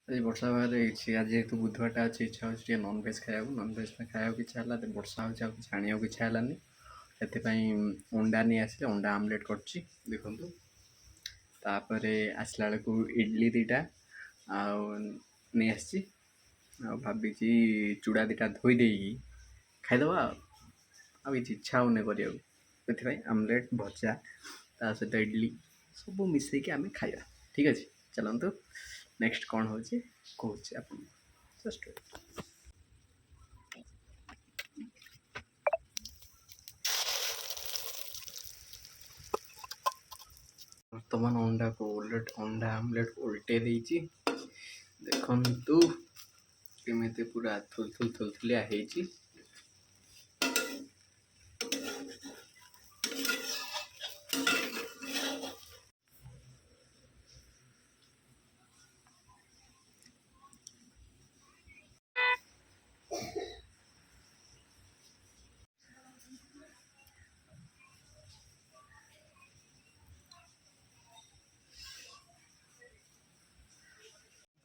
आज वर्षा बाहर आज जेहेतु बुधवारटा अच्छे इच्छा हो नॉनवेज खाया नॉनवेज में खाया इच्छा है वर्षा हो जाना इच्छा है से अंडा नहीं आसे अंडा आमलेट कर देखु तापर आसला बेलू इडली दीटा नहीं आसी भावी चूड़ा दीटा धोईदे खाईदे आ इच्छा होने कर आमलेट भजा ता सहित इडली सब मिसेक आम खाଇବା ठीक अच्छे चलतु नेक्स्ट कौन हो कहे आप जस्ट बर्तमान अंडा को अंडा आमलेट को उल्टे देखु केमी पूरा थुलथुलिया है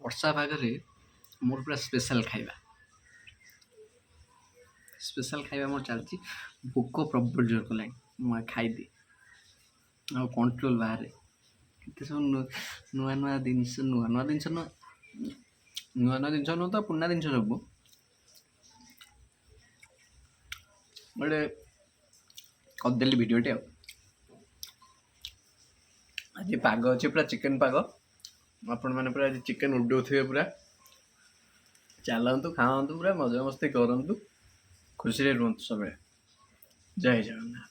वर्षा पागरे मोर पूरा स्पेशल खाଇବା मोर चलती भोक प्रबल जोर कला मुझे खाईदी आ कंट्रोल बाहर के सब नुआ नुआ जिनस नुआ नुआ जिनस नुआ नुआ जिनस नुह तो पुराना जिनस सब गोटे करदेली भिडटे आज पाग अच्छे पूरा चिकेन पाग आपण मैंने पूरा चिकेन उड़े पूरा चलतु खातु पूरा मजा मस्ती करूँ खुशी रुहतु सब जय जगन्नाथ।